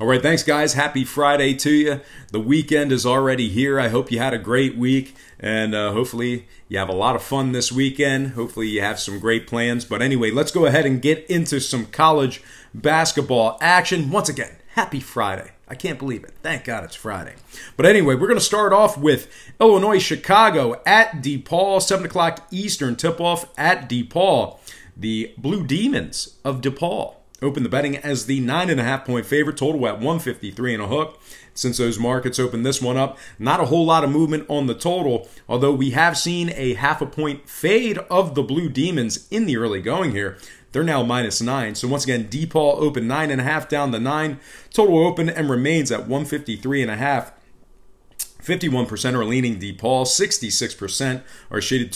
All right, thanks, guys. Happy Friday to you. The weekend is already here. I hope you had a great week, and hopefully you have a lot of fun this weekend. Hopefully you have some great plans. But anyway, let's go ahead and get into some college basketball action. Once again, happy Friday. I can't believe it. Thank God it's Friday. But anyway, we're going to start off with Illinois-Chicago at DePaul, 7 o'clock Eastern tip-off at DePaul. The Blue Demons of DePaul open the betting as the 9.5-point favorite, total at 153 and a hook. Since those markets opened this one up, not a whole lot of movement on the total, although we have seen a half-a-point fade of the Blue Demons in the early going here. They're now -9. So once again, DePaul open 9.5 down to 9. Total open and remains at 153.5. 51% are leaning DePaul, 66% are shaded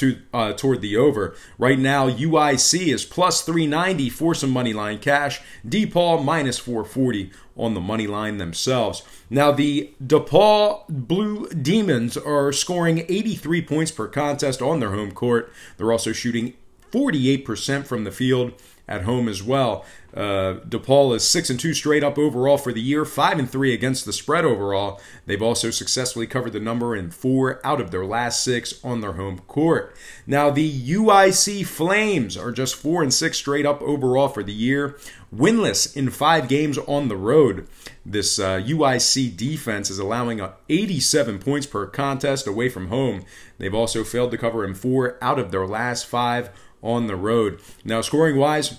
toward the over. Right now, UIC is plus 390 for some money line cash. DePaul minus 440 on the money line themselves. Now, the DePaul Blue Demons are scoring 83 points per contest on their home court. They're also shooting 48% from the field at home as well. DePaul is 6-2 straight up overall for the year, 5-3 against the spread overall. They've also successfully covered the number in 4 out of their last 6 on their home court. Now, the UIC Flames are just 4-6 straight up overall for the year, winless in 5 games on the road. This UIC defense is allowing 87 points per contest away from home. They've also failed to cover in 4 out of their last 5 on the road. Now, scoring-wise,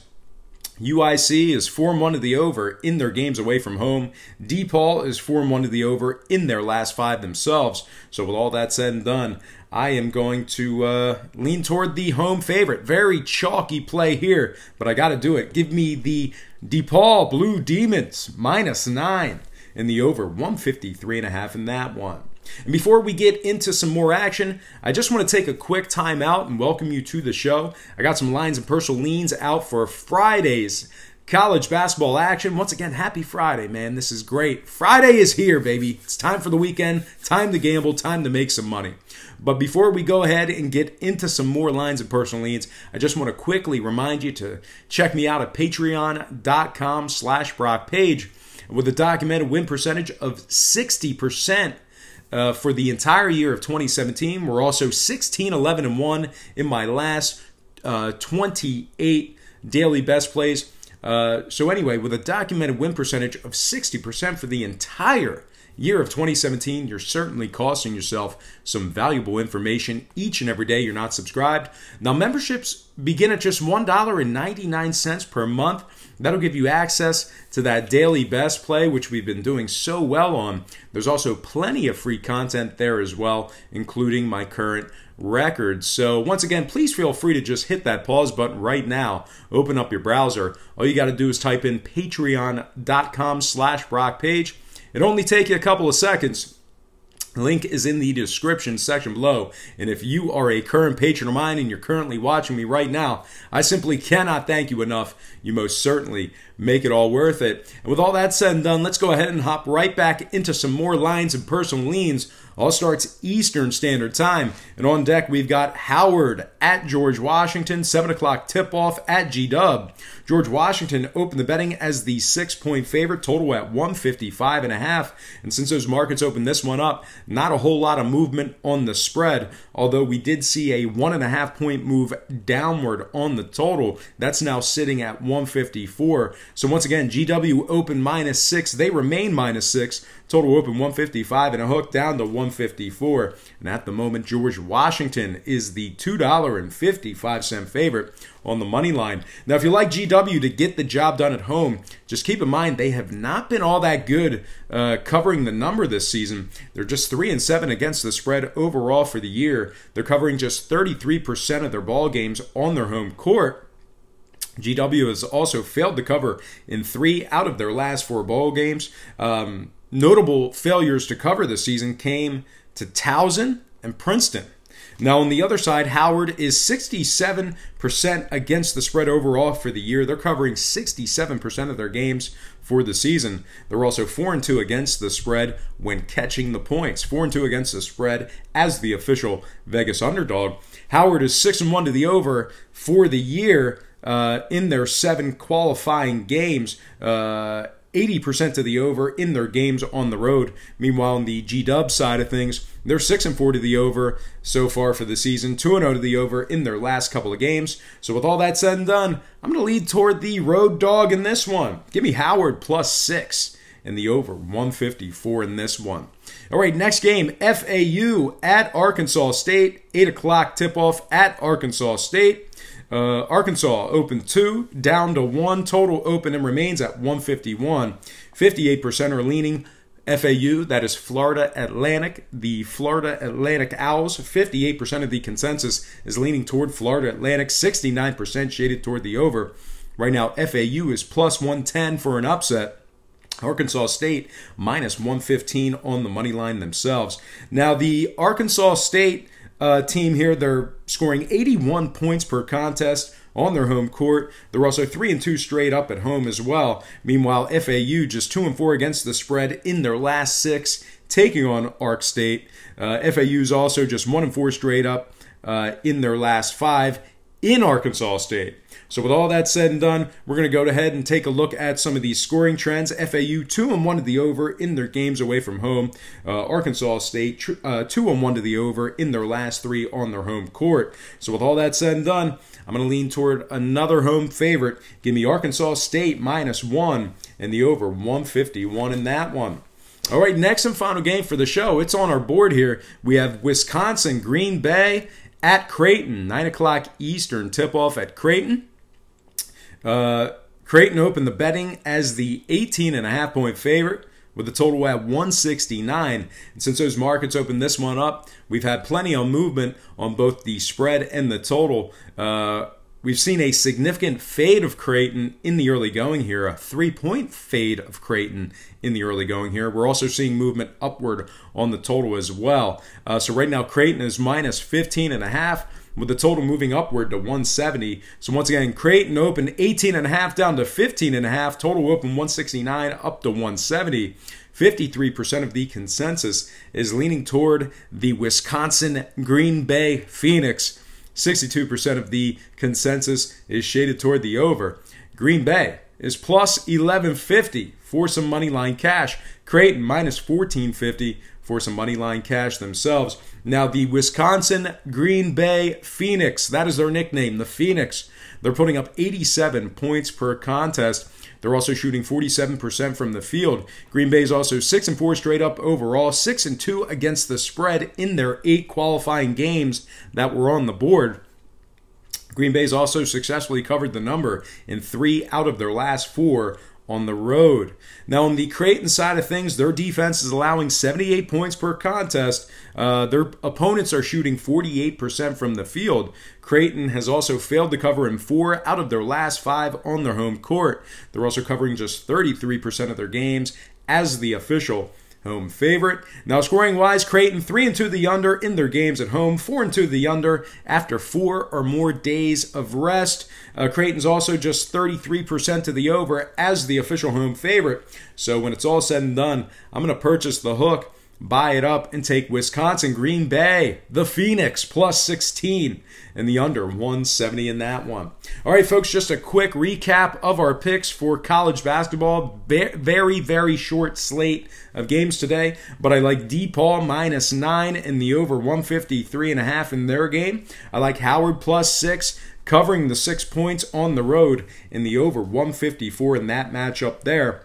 UIC is 4-1 to the over in their games away from home. DePaul is 4-1 to the over in their last 5 themselves. So with all that said and done, I am going to lean toward the home favorite. Very chalky play here, but I got to do it. Give me the DePaul Blue Demons -9 in the over, 153.5 in that one. And before we get into some more action, I just want to take a quick time out and welcome you to the show. I got some lines and personal leans out for Friday's college basketball action. Once again, happy Friday, man. This is great. Friday is here, baby. It's time for the weekend, time to gamble, time to make some money. But before we go ahead and get into some more lines and personal leans, I just want to quickly remind you to check me out at patreon.com/BrockPage with a documented win percentage of 60%. For the entire year of 2017. We're also 16-11-1 in my last 28 daily best plays. So anyway, with a documented win percentage of 60% for the entire year of 2017, you're certainly costing yourself some valuable information each and every day you're not subscribed. Now, memberships begin at just $1.99 per month. That'll give you access to that daily best play, which we've been doing so well on. There's also plenty of free content there as well, including my current records. So once again, please feel free to just hit that pause button right now. Open up your browser. All you got to do is type in patreon.com/BrockPage. It'll only take you a couple of seconds. The link is in the description section below. And if you are a current patron of mine and you're currently watching me right now, I simply cannot thank you enough. You most certainly make it all worth it. And with all that said and done, let's go ahead and hop right back into some more lines and personal leans. All starts Eastern Standard Time. And on deck, we've got Howard at George Washington, 7 o'clock tip-off at G-Dub. George Washington opened the betting as the 6-point favorite, total at 155.5. And since those markets opened this one up, not a whole lot of movement on the spread, although we did see a 1.5-point move downward on the total. That's now sitting at 154. So once again, GW open -6. They remain -6. Total open 155 and a hook down to 154. And at the moment, George Washington is the $2.55 favorite on the money line. Now, if you like GW to get the job done at home, just keep in mind they have not been all that good covering the number this season. They're just 3-7 against the spread overall for the year. They're covering just 33% of their ball games on their home court. GW has also failed to cover in 3 out of their last 4 ball games. Notable failures to cover this season came to Towson and Princeton. Now, on the other side, Howard is 67% against the spread overall for the year. They're covering 67% of their games for the season. They're also 4-2 against the spread when catching the points. 4-2 against the spread as the official Vegas underdog. Howard is 6-1 to the over for the year in their 7 qualifying games. 80% to the over in their games on the road. Meanwhile, on the G-Dub side of things, they're 6-4 to the over so far for the season, 2-0 to the over in their last couple of games. So with all that said and done, I'm going to lead toward the road dog in this one. Give me Howard +6 and the over 154 in this one. All right, next game, FAU at Arkansas State, 8 o'clock tip-off at Arkansas State. Arkansas opened 2, down to 1. Total open and remains at 151. 58% are leaning FAU, that is Florida Atlantic. The Florida Atlantic Owls, 58% of the consensus is leaning toward Florida Atlantic, 69% shaded toward the over. Right now, FAU is +110 for an upset. Arkansas State -115 on the money line themselves. Now, the Arkansas State team here, they're scoring 81 points per contest on their home court. They're also 3-2 straight up at home as well. Meanwhile, FAU just 2-4 against the spread in their last 6, taking on Ark State. FAU's also just 1-4 straight up in their last 5 in Arkansas State. So with all that said and done, we're going to go ahead and take a look at some of these scoring trends. FAU 2-1 to the over in their games away from home. Arkansas State 2-1 to the over in their last 3 on their home court. So with all that said and done, I'm going to lean toward another home favorite. Give me Arkansas State -1 and the over 151 in that one. All right, next and final game for the show. It's on our board here. We have Wisconsin Green Bay at Creighton, 9 o'clock Eastern tip-off at Creighton. Creighton opened the betting as the 18.5-point favorite with the total at 169. And since those markets opened this one up, we've had plenty of movement on both the spread and the total. We've seen a significant fade of Creighton in the early going here, a 3-point fade of Creighton in the early going here. We're also seeing movement upward on the total as well. So right now, Creighton is -15.5, with the total moving upward to 170. So once again, Creighton opened 18.5 down to 15.5. Total open 169 up to 170. 53% of the consensus is leaning toward the Wisconsin Green Bay Phoenix. 62% of the consensus is shaded toward the over. Green Bay is +1150 for some money line cash. Creighton -1450 for some money line cash themselves. Now, the Wisconsin Green Bay Phoenix, that is their nickname, the Phoenix. They're putting up 87 points per contest. They're also shooting 47% from the field. Green Bay is also 6-4 straight up overall, 6-2 against the spread in their 8 qualifying games that were on the board. Green Bay's also successfully covered the number in 3 out of their last 4 on the road. Now, on the Creighton side of things, their defense is allowing 78 points per contest. Their opponents are shooting 48% from the field. Creighton has also failed to cover in 4 out of their last 5 on their home court. They're also covering just 33% of their games as the official home favorite. Now, scoring-wise, Creighton 3-2 the under in their games at home, 4-2 the under after 4 or more days of rest. Creighton's also just 33% to the over as the official home favorite. So when it's all said and done, I'm going to purchase the hook, buy it up, and take Wisconsin Green Bay, the Phoenix, +16, and the under 170 in that one. All right, folks, just a quick recap of our picks for college basketball. Very, very short slate of games today, but I like DePaul -9 and the over 153.5 in their game. I like Howard +6, covering the 6 points on the road in the over 154 in that matchup there.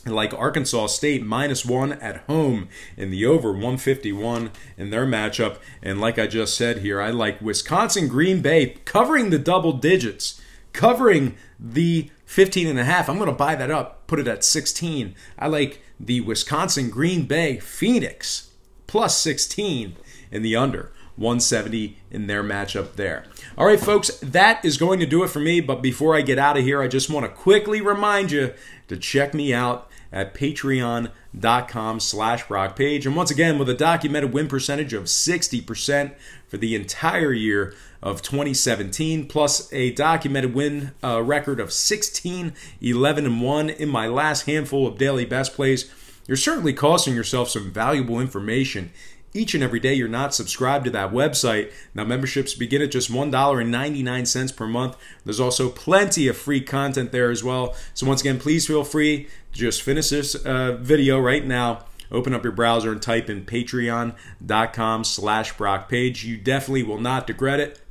I like Arkansas State -1 at home in the over 151 in their matchup. And like I just said here, I like Wisconsin Green Bay covering the double digits, covering the 15.5. I'm going to buy that up, put it at 16. I like the Wisconsin Green Bay Phoenix +16 in the under 170 in their matchup there. All right, folks, that is going to do it for me. But before I get out of here, I just want to quickly remind you to check me out at patreon.com/BrockPage. And once again, with a documented win percentage of 60% for the entire year of 2017, plus a documented win record of 16-11-1 in my last handful of daily best plays, you're certainly costing yourself some valuable information each and every day you're not subscribed to that website. Now, memberships begin at just $1.99 per month. There's also plenty of free content there as well. So once again, please feel free to just finish this video right now. Open up your browser and type in patreon.com/BrockPage. You definitely will not regret it.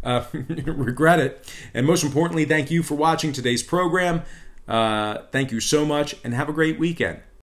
And most importantly, thank you for watching today's program. Thank you so much and have a great weekend.